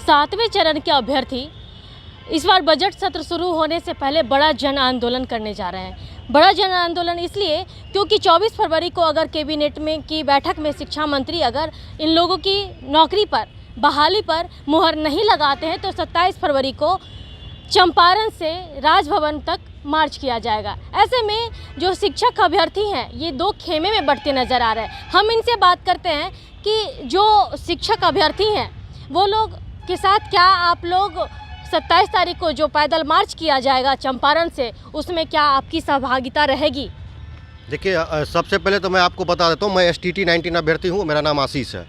7वें चरण के अभ्यर्थी इस बार बजट सत्र शुरू होने से पहले बड़ा जन आंदोलन करने जा रहे हैं। बड़ा जन आंदोलन इसलिए क्योंकि 24 फरवरी को अगर कैबिनेट में की बैठक में शिक्षा मंत्री अगर इन लोगों की नौकरी पर बहाली पर मुहर नहीं लगाते हैं तो 27 फरवरी को चंपारण से राजभवन तक मार्च किया जाएगा। ऐसे में जो शिक्षक अभ्यर्थी हैं ये दो खेमे में बढ़ते नज़र आ रहे हैं। हम इनसे बात करते हैं कि जो शिक्षक अभ्यर्थी हैं वो लोग के साथ क्या आप लोग 27 तारीख को जो पैदल मार्च किया जाएगा चंपारण से, उसमें क्या आपकी सहभागिता रहेगी? देखिए, सबसे पहले तो मैं आपको बता देता हूँ, मैं STT 19 अभ्यर्थी हूँ, मेरा नाम आशीष है।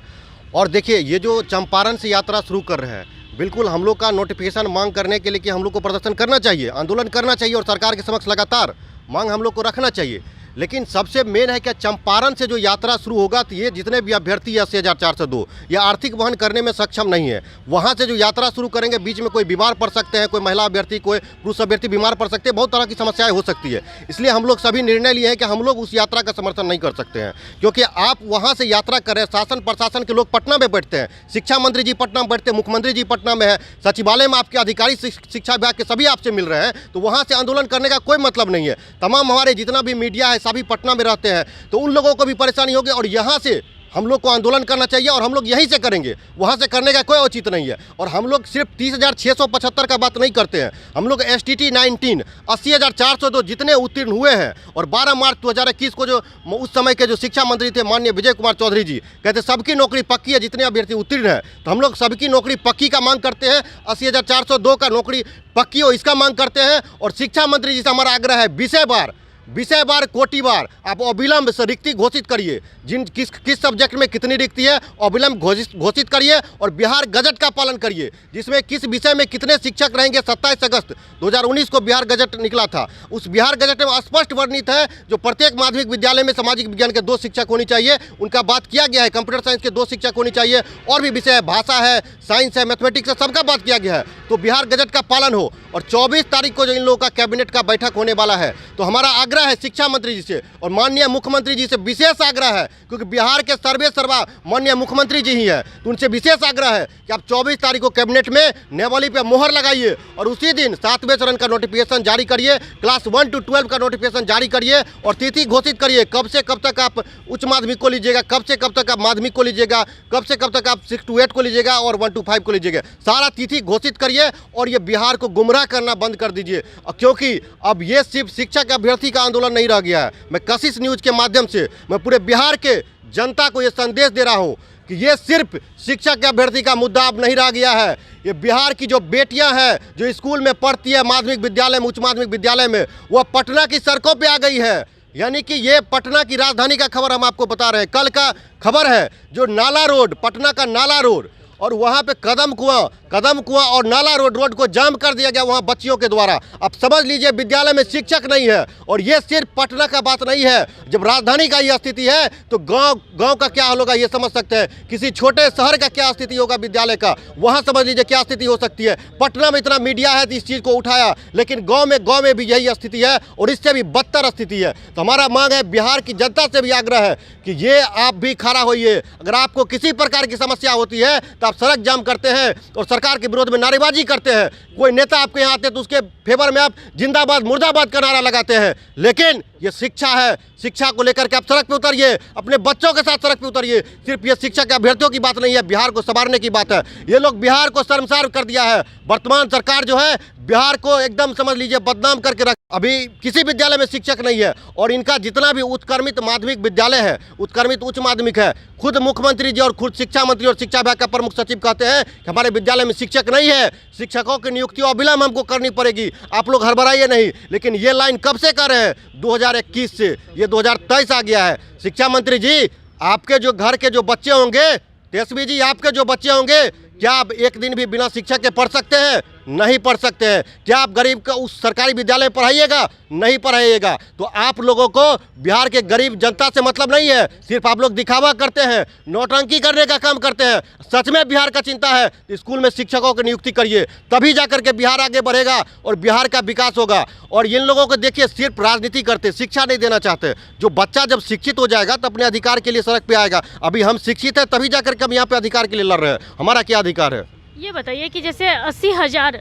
और देखिए, ये जो चंपारण से यात्रा शुरू कर रहे हैं, बिल्कुल हम लोग का नोटिफिकेशन मांग करने के लिए कि हम लोग को प्रदर्शन करना चाहिए, आंदोलन करना चाहिए और सरकार के समक्ष लगातार मांग हम लोग को रखना चाहिए। लेकिन सबसे मेन है कि चंपारण से जो यात्रा शुरू होगा तो ये जितने भी अभ्यर्थी 80,402 या आर्थिक वहन करने में सक्षम नहीं है, वहाँ से जो यात्रा शुरू करेंगे बीच में कोई बीमार पड़ सकते हैं, कोई महिला अभ्यर्थी, कोई पुरुष अभ्यर्थी बीमार पड़ सकते हैं, बहुत तरह की समस्याएं हो सकती है। इसलिए हम लोग सभी निर्णय लिए हैं कि हम लोग उस यात्रा का समर्थन नहीं कर सकते हैं, क्योंकि आप वहाँ से यात्रा करें, शासन प्रशासन के लोग पटना में बैठते हैं, शिक्षा मंत्री जी पटना में बैठते हैं, मुख्यमंत्री जी पटना में है, सचिवालय में आपके अधिकारी शिक्षा विभाग के सभी आपसे मिल रहे हैं, तो वहाँ से आंदोलन करने का कोई मतलब नहीं है। तमाम हमारे जितना भी मीडिया है सभी पटना में रहते हैं, तो उन लोगों को भी परेशानी होगी और यहाँ से हम लोग को आंदोलन करना चाहिए और हम लोग यहीं से करेंगे, वहाँ से करने का कोई औचित्य नहीं है। और हम लोग सिर्फ 30,675 का बात नहीं करते हैं, हम लोग STT 19 80,402 जितने उत्तीर्ण हुए हैं और 12 मार्च 2021 को जो उस समय के जो शिक्षा मंत्री थे माननीय विजय कुमार चौधरी जी कहते सबकी नौकरी पक्की है, जितने अभ्यर्थी उत्तीर्ण हैं, तो हम लोग सबकी नौकरी पक्की का मांग करते हैं। 80,402 का नौकरी पक्की हो इसका मांग करते हैं। और शिक्षा मंत्री जी से हमारा आग्रह है, विषय बार कोटि बार आप अविलंब से रिक्ति घोषित करिए, किस सब्जेक्ट में कितनी रिक्ति है अविलंब घोषित करिए और बिहार गजट का पालन करिए, जिसमें किस विषय में कितने शिक्षक रहेंगे। 27 अगस्त 2019 को बिहार गजट निकला था, उस बिहार गजट में स्पष्ट वर्णित है जो प्रत्येक माध्यमिक विद्यालय में सामाजिक विज्ञान के 2 शिक्षक होनी चाहिए, उनका बात किया गया है। कंप्यूटर साइंस के 2 शिक्षक होनी चाहिए, और भी विषय है, भाषा है, साइंस है, मैथमेटिक्स है, सबका बात किया गया है। तो बिहार गजट का पालन हो। और 24 तारीख को जो इन लोगों का कैबिनेट का बैठक होने वाला है, तो हमारा आग्रह है शिक्षा मंत्री जी से और माननीय मुख्यमंत्री जी से विशेष आग्रह है, क्योंकि बिहार के सर्वे सर्वा माननीय मुख्यमंत्री जी ही है, तो उनसे विशेष आग्रह है कि आप 24 तारीख को कैबिनेट में नियमावली पे मोहर लगाइए और उसी दिन 7वें चरण का नोटिफिकेशन जारी करिए, क्लास 1 to 12 का नोटिफिकेशन जारी करिए और तिथि घोषित करिए, कब से कब तक आप उच्च माध्यमिक को लीजिएगा, कब से कब तक आप माध्यमिक को लीजिएगा, कब से कब तक आप 6 to 8 को लीजिएगा और 1 to 5 को लीजिएगा। सारा तिथि घोषित करिए और ये बिहार को गुमराह करना बंद कर दीजिए, क्योंकि अब ये सिर्फ शिक्षक अभ्यर्थी का आंदोलन नहीं रह गया है। मैं कशिश न्यूज के माध्यम से मैं पूरे बिहार के जनता को ये संदेश दे रहा हूँ कि ये सिर्फ शिक्षक अभ्यर्थी का मुद्दा अब नहीं रह गया है। ये बिहार की जो बेटियां हैं जो स्कूल में पढ़ती है, माध्यमिक विद्यालय में, उच्च माध्यमिक विद्यालय में, वह पटना की सड़कों पे आ गई है। यानी कि ये पटना की राजधानी का खबर हम आपको बता रहे हैं। कल का खबर है जो नाला रोड, पटना का नाला रोड और वहाँ पे कदम कुआं और नाला रोड को जाम कर दिया गया वहाँ बच्चियों के द्वारा। अब समझ लीजिए विद्यालय में शिक्षक नहीं है। और ये सिर्फ पटना का बात नहीं है, जब राजधानी का ये स्थिति है तो गांव का क्या हाल होगा ये समझ सकते हैं। किसी छोटे शहर का क्या स्थिति होगा विद्यालय का, वहाँ समझ लीजिए क्या स्थिति हो सकती है। पटना में इतना मीडिया है तो इस चीज़ को उठाया, लेकिन गाँव में भी यही स्थिति है और इससे भी बदतर स्थिति है। तो हमारा मांग है, बिहार की जनता से भी आग्रह है कि ये आप भी खड़ा होइए। अगर आपको किसी प्रकार की समस्या होती है तो आप सड़क जाम करते हैं और सरकार के विरोध में नारेबाजी करते हैं, कोई नेता आपके यहाँ आते हैं तो उसके फेवर में आप जिंदाबाद मुर्दाबाद का नारा लगाते हैं। लेकिन ये शिक्षा है, शिक्षा को लेकर के आप सड़क पे उतरिए, अपने बच्चों के साथ सड़क पे उतरिए। सिर्फ ये शिक्षा के अभ्यर्थियों की बात नहीं है, बिहार को संवारने की बात है। ये लोग बिहार को शर्मसार कर दिया है। वर्तमान सरकार जो है बिहार को एकदम समझ लीजिए बदनाम करके रख। अभी किसी विद्यालय में शिक्षक नहीं है और इनका जितना भी उत्क्रमित माध्यमिक विद्यालय है, उत्क्रमित उच्च माध्यमिक है, खुद मुख्यमंत्री जी और खुद शिक्षा मंत्री और शिक्षा विभाग का प्रमुख सचिव कहते हैं कि हमारे विद्यालय में शिक्षक नहीं है, शिक्षकों की नियुक्ति अविलंब हमको करनी पड़ेगी, आप लोग हड़बड़ाइए नहीं। लेकिन ये लाइन कब से कर रहे हैं? 2021 से, ये 2023 आ गया है। शिक्षा मंत्री जी, आपके जो घर के जो बच्चे होंगे, तेजस्वी जी आपके जो बच्चे होंगे, क्या आप एक दिन भी बिना शिक्षक के पढ़ सकते हैं? नहीं पढ़ सकते हैं। क्या आप गरीब का उस सरकारी विद्यालय में पढ़ाइएगा? नहीं पढ़ाइएगा। तो आप लोगों को बिहार के गरीब जनता से मतलब नहीं है, सिर्फ आप लोग दिखावा करते हैं, नौटंकी करने का काम करते हैं। सच में बिहार का चिंता है तो स्कूल में शिक्षकों की नियुक्ति करिए, तभी जाकर के बिहार आगे बढ़ेगा और बिहार का विकास होगा। और इन लोगों को देखिए सिर्फ राजनीति करते, शिक्षा नहीं देना चाहते। जो बच्चा जब शिक्षित हो जाएगा तो अपने अधिकार के लिए सड़क पे आएगा। अभी हम शिक्षित हैं तभी जाकर के हम यहाँ पे अधिकार के लिए लड़ रहे हैं। हमारा क्या अधिकार है? ये बताइए कि जैसे 80,000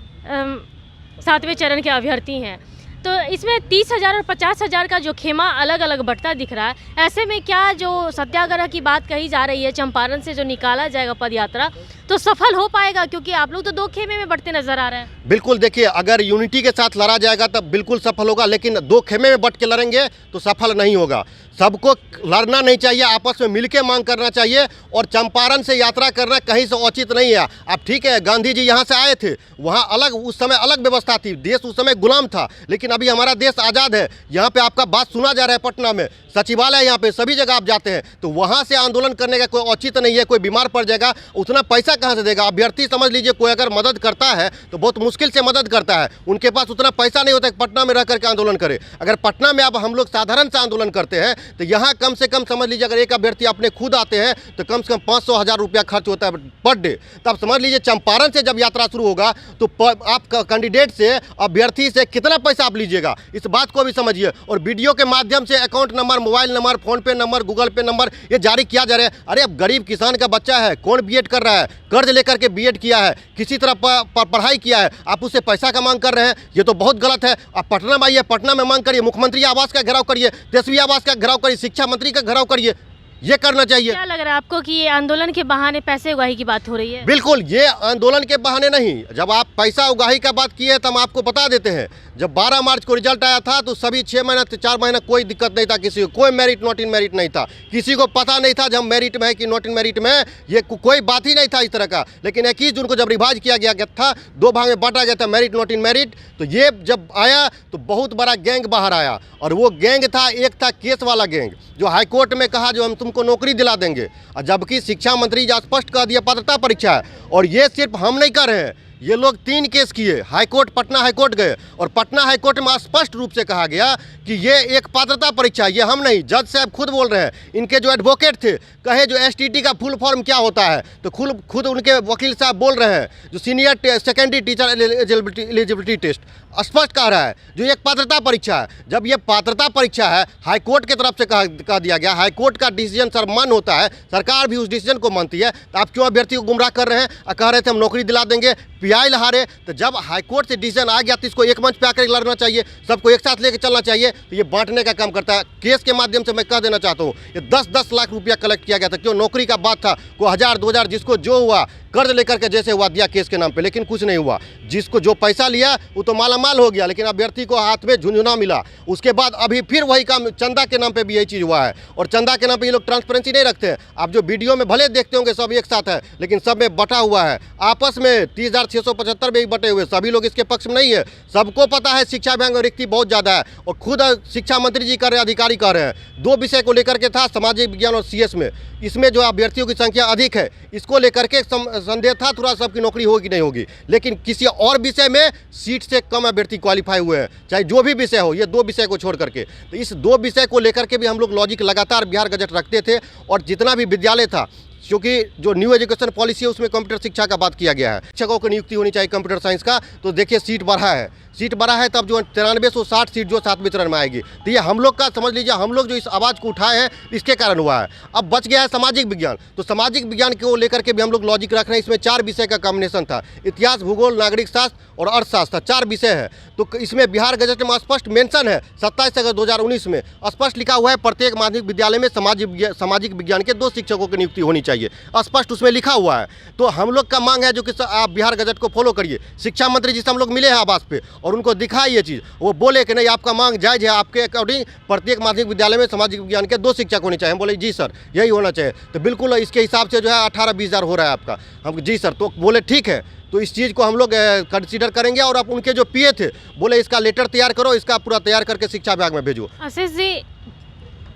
सातवें चरण के अभ्यर्थी हैं, तो इसमें 30,000 और 50,000 का जो खेमा अलग अलग बंटता दिख रहा है, ऐसे में क्या जो सत्याग्रह की बात कही जा रही है, चंपारण से जो निकाला जाएगा पद यात्रा, तो सफल हो पाएगा? क्योंकि आप लोग तो 2 खेमे में बंटते नजर आ रहे हैं। बिल्कुल, देखिए अगर यूनिटी के साथ लड़ा जाएगा तब बिल्कुल सफल होगा, लेकिन 2 खेमे में बट के लड़ेंगे तो सफल नहीं होगा। सबको लड़ना नहीं चाहिए, आपस में मिलके मांग करना चाहिए। और चंपारण से यात्रा करना कहीं से उचित नहीं है। अब ठीक है, गांधी जी यहाँ से आए थे, वहाँ अलग उस समय अलग व्यवस्था थी, देश उस समय गुलाम था, लेकिन अभी हमारा देश आज़ाद है। यहाँ पे आपका बात सुना जा रहा है, पटना में सचिवालय, यहाँ पे सभी जगह आप जाते हैं, तो वहाँ से आंदोलन करने का कोई औचित्य नहीं है। कोई बीमार पड़ जाएगा, उतना पैसा कहाँ से देगा? अभ्यर्थी समझ लीजिए, कोई अगर मदद करता है तो बहुत मुश्किल से मदद करता है, उनके पास उतना पैसा नहीं होता है पटना में रह करके आंदोलन करे। अगर पटना में अब हम लोग साधारण से आंदोलन करते हैं तो यहाँ कम से कम समझ लीजिए, अगर एक अभ्यर्थी अपने खुद आते हैं तो कम से कम 500,000 रुपया खर्च होता है पर डे। तब समझ लीजिए चंपारण से जब यात्रा शुरू होगा तो आप कैंडिडेट से, अभ्यर्थी से कितना पैसा आप लीजिएगा, इस बात को भी समझिए। और वीडियो के माध्यम से account number, mobile number, phone पे नंबर, गूगल पे नंबर ये जारी किया जा रहा है। अरे अब गरीब किसान का बच्चा है, कौन बीएड कर रहा है, कर्ज लेकर के बीएड किया है, किसी तरह पढ़ाई किया है, आप उससे पैसा का मांग कर रहे हैं, ये तो बहुत गलत है। आप पटना में आइए, पटना में मांग करिए, मुख्यमंत्री आवास का घेराव करिए, तेजस्वी आवास का घेराव करिए, शिक्षा मंत्री का घेराव करिए, ये करना चाहिए। क्या लग रहा है आपको कि ये आंदोलन के बहाने पैसे उगाही की बात हो रही है? बिल्कुल, ये आंदोलन के बहाने नहीं। जब आप पैसा उगाही का बात किए तो हम आपको बता देते हैं, जब 12 मार्च को रिजल्ट आया था तो सभी 6 महीना 4 महीना कोई दिक्कत नहीं था, किसी को कोई मेरिट नॉट इन मेरिट नहीं था, किसी को पता नहीं था जब मेरिट में है कि नॉट इन मेरिट में, ये कोई बात ही नहीं था इस तरह का। लेकिन 21 जून को जब रिवाइज किया गया था, 2 भाग में बांटा गया था, मेरिट नॉट इन मेरिट, तो ये जब आया तो बहुत बड़ा गैंग बाहर आया। और वो गैंग था, एक था केस वाला गैंग, जो हाईकोर्ट में कहा जो हम तुमको नौकरी दिला देंगे, और जबकि शिक्षा मंत्री जो स्पष्ट कह दिया पात्रता परीक्षा है। और ये सिर्फ हम नहीं कर रहे हैं, ये लोग 3 केस किए, हाईकोर्ट, पटना हाईकोर्ट गए, और पटना हाईकोर्ट में स्पष्ट रूप से कहा गया कि ये एक पात्रता परीक्षा, ये हम नहीं, जज साहब खुद बोल रहे हैं। इनके जो एडवोकेट थे कहे जो एसटीटी का फुल फॉर्म क्या होता है, तो खुद उनके वकील साहब बोल रहे हैं, जो senior secondary teacher eligibility test स्पष्ट कह रहा है जो एक पात्रता परीक्षा है। जब ये पात्रता परीक्षा है, हाईकोर्ट की तरफ से कह दिया गया, हाईकोर्ट का डिसीजन सर्वमान्य होता है, सरकार भी उस डिसीजन को मानती है, तो आप क्यों अभ्यर्थी को गुमराह कर रहे हैं और कह रहे थे हम नौकरी दिला देंगे, पीआई लहारे। तो जब हाईकोर्ट से डिसीजन आ गया तो इसको एक मंच पे आकर लड़ना चाहिए, सबको एक साथ लेकर चलना चाहिए। तो ये बांटने का काम करता है। केस के माध्यम से मैं कह देना चाहता हूँ, ये 10-10 लाख रुपया कलेक्ट किया गया था, क्यों? नौकरी का बात था, कोई 1000-2000 जिसको जो हुआ, कर्ज लेकर के जैसे हुआ दिया केस के नाम पे, लेकिन कुछ नहीं हुआ। जिसको जो पैसा लिया वो तो मालामाल हो गया, लेकिन अभ्यर्थी को हाथ में झुंझुना मिला। उसके बाद अभी फिर वही काम, चंदा के नाम पे भी यही चीज़ हुआ है। और चंदा के नाम पे ये लोग ट्रांसपेरेंसी नहीं रखते हैं। आप जो वीडियो में भले देखते होंगे सब एक साथ है, लेकिन सब में बटा हुआ है, आपस में 30,675 में बटे हुए, सभी लोग इसके पक्ष में नहीं है। सबको पता है शिक्षा विभाग में रिक्ति बहुत ज़्यादा है, और खुद शिक्षा मंत्री जी कह रहे हैं, अधिकारी कह रहे हैं। 2 विषय को लेकर के था, सामाजिक विज्ञान और सीएस में, इसमें जो अभ्यर्थियों की संख्या अधिक है, इसको लेकर के संदेह था थोड़ा सबकी नौकरी होगी नहीं होगी। लेकिन किसी और विषय में सीट से कम अभ्यर्थी क्वालिफाई हुए हैं, चाहे जो भी विषय हो, ये 2 विषय को छोड़ करके। तो इस 2 विषय को लेकर के भी हम लोग लॉजिक लगातार बिहार गजट रखते थे। और जितना भी विद्यालय था, क्योंकि जो न्यू एजुकेशन पॉलिसी है उसमें कंप्यूटर शिक्षा का बात किया गया है, शिक्षकों की नियुक्ति होनी चाहिए कंप्यूटर साइंस का, तो देखिए सीट बढ़ा है, तब जो 9360 सीट जो 7वें चरण में आएगी। तो ये हम लोग का समझ लीजिए, हम लोग जो इस आवाज़ को उठाए हैं इसके कारण हुआ है। अब बच गया है सामाजिक विज्ञान, तो सामाजिक विज्ञान को लेकर के भी हम लोग लॉजिक रख रहे हैं। इसमें 4 विषय का कॉम्बिनेशन था, इतिहास, भूगोल, नागरिक शास्त्र और अर्थशास्त्र, 4 विषय है। तो इसमें बिहार गजट में स्पष्ट मेंशन है, 27 अगस्त 2019 में स्पष्ट लिखा हुआ है, प्रत्येक माध्यमिक विद्यालय में सामाजिक विज्ञान के 2 शिक्षकों की नियुक्ति होनी चाहिए, स्पष्ट उसमें लिखा हुआ है। तो हम लोग का मांग है जो कि आप बिहार गजट को फॉलो करिए। शिक्षा मंत्री जी से हम लोग मिले हैं आवास पे, और उनको दिखाई ये चीज़, वो बोले कि नहीं आपका मांग जायज़ है, आपके अकॉर्डिंग प्रत्येक माध्यमिक विद्यालय में सामाजिक विज्ञान के 2 शिक्षक होने चाहिए। हम बोले जी सर यही होना चाहिए। तो बिल्कुल इसके हिसाब से जो है 18-20 हज़ार हो रहा है आपका। हम जी सर, तो बोले ठीक है, तो इस चीज़ को हम लोग कंसीडर करेंगे। और अब उनके जो पीए थे बोले इसका लेटर तैयार करो, इसका पूरा तैयार करके शिक्षा विभाग में भेजो। आशीष जी,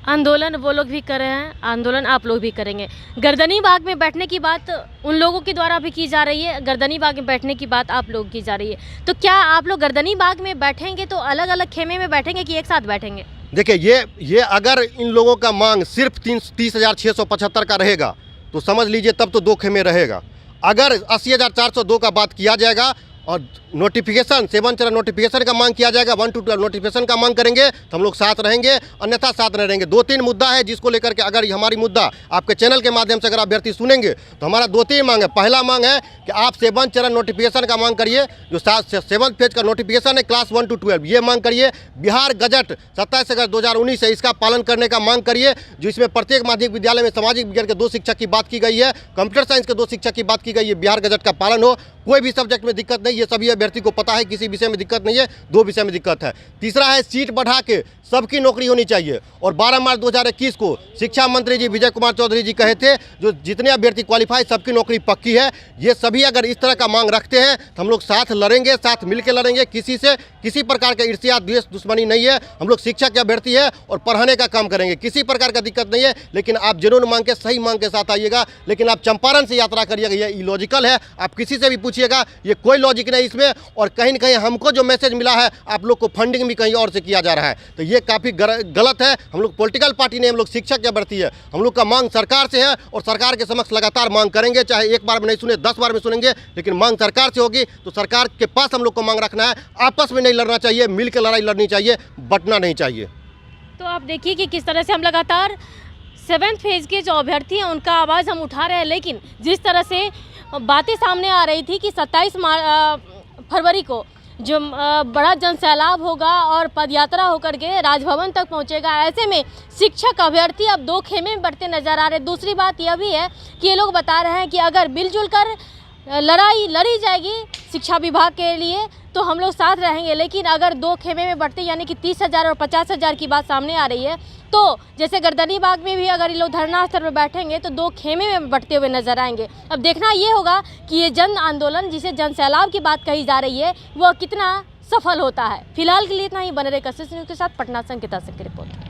आंदोलन वो लोग भी कर रहे हैं, आंदोलन आप लोग भी करेंगे। गर्दनी बाग में बैठने की बात उन लोगों के द्वारा भी की जा रही है, गर्दनी बाग में बैठने की बात आप लोग की जा रही है। तो क्या आप लोग गर्दनी बाग में बैठेंगे तो अलग अलग खेमे में बैठेंगे कि एक साथ बैठेंगे? देखिए, ये अगर इन लोगों का मांग सिर्फ 30,675 का रहेगा तो समझ लीजिए तब तो 2 खेमे रहेगा। अगर 80,402 का बात किया जाएगा और नोटिफिकेशन 7 चरण नोटिफिकेशन का मांग किया जाएगा। 1 to 12 नोटिफिकेशन का मांग करेंगे तो हम लोग साथ रहेंगे, अन्यथा साथ नहीं रहेंगे। 2-3 मुद्दा है जिसको लेकर के अगर हमारी मुद्दा आपके चैनल के माध्यम से अगर अभ्यर्थी सुनेंगे तो हमारा 2-3 मांग है। पहला मांग है कि आप 7 चरण नोटिफिकेशन का मांग करिए, जो 7 फेज का नोटिफिकेशन है क्लास 1 to 12 ये मांग करिए। बिहार गजट 27 अगस्त 2019 है, इसका पालन करने का मांग करिए, जो इसमें प्रत्येक माध्यमिक विद्यालय में सामाजिक विज्ञान के 2 शिक्षक की बात की गई है, कंप्यूटर साइंस के 2 शिक्षक की बात की गई है। बिहार गजट का पालन हो, कोई भी सब्जेक्ट में दिक्कत नहीं, ये सभी अभ्यर्थी को पता है, किसी विषय में दिक्कत नहीं है, 2 विषय में दिक्कत है। तीसरा है सीट बढ़ा के सबकी नौकरी होनी चाहिए। और 12 मार्च 2021 को शिक्षा मंत्री जी विजय कुमार चौधरी जी कहे थे जो जितने अभ्यर्थी क्वालिफाई सबकी नौकरी पक्की है। ये सभी अगर इस तरह का मांग रखते हैं तो हम लोग साथ लड़ेंगे, साथ मिलकर लड़ेंगे। किसी से किसी प्रकार का ईर्ष्या द्वेष दुश्मनी नहीं है। हम लोग शिक्षक के अभ्यर्थी है और पढ़ाने का काम करेंगे, किसी प्रकार का दिक्कत नहीं है। लेकिन आप जेन्युइन मांग के सही मांग के साथ आइएगा। लेकिन आप चंपारण से यात्रा करिएगा, ये इलॉजिकल है। आप किसी से भी पूछिएगा, ये कोई लॉजिक नहीं इसमें। और कहीं न कहीं हमको जो मैसेज मिला है आप लोग को फंडिंग भी कहीं और से किया जा रहा है, तो ये काफ़ी गलत है। हम लोग पॉलिटिकल पार्टी नहीं, हम लोग शिक्षक के अभ्यर्थी है। हम लोग का मांग सरकार से है और सरकार के समक्ष लगातार मांग करेंगे, चाहे एक बार में नहीं सुने 10 बार में सुनेंगे, लेकिन मांग सरकार से होगी। तो सरकार के पास हम लोग को मांग रखना है, आपस में नहीं लड़ना चाहिए, मिलकर लड़ाई लड़नी चाहिए, बंटना नहीं चाहिए। तो आप देखिए कि किस तरह से हम लगातार 7th फेज के जो अभ्यर्थी हैं उनका आवाज़ हम उठा रहे हैं, लेकिन जिस तरह से बातें सामने आ रही थी कि 27 फरवरी को जो बड़ा जन सैलाब होगा और पदयात्रा होकर के राजभवन तक पहुंचेगा, ऐसे में शिक्षक अभ्यर्थी अब 2 खेमे में बढ़ते नजर आ रहे हैं। दूसरी बात यह भी है कि ये लोग बता रहे हैं कि अगर मिलजुल कर लड़ाई लड़ी जाएगी शिक्षा विभाग के लिए तो हम लोग साथ रहेंगे, लेकिन अगर 2 खेमे में बढ़ते यानी कि 30,000 और 50,000 की बात सामने आ रही है, तो जैसे गर्दनी बाग में भी अगर ये लोग धरना स्थल पर बैठेंगे तो 2 खेमे में बढ़ते हुए नजर आएंगे। अब देखना ये होगा कि ये जन आंदोलन जिसे जन सैलाब की बात कही जा रही है वो कितना सफल होता है। फिलहाल के लिए इतना ही, बने रहे कशिश न्यूज़ के साथ। पटना से अंकिता सिंह की रिपोर्ट।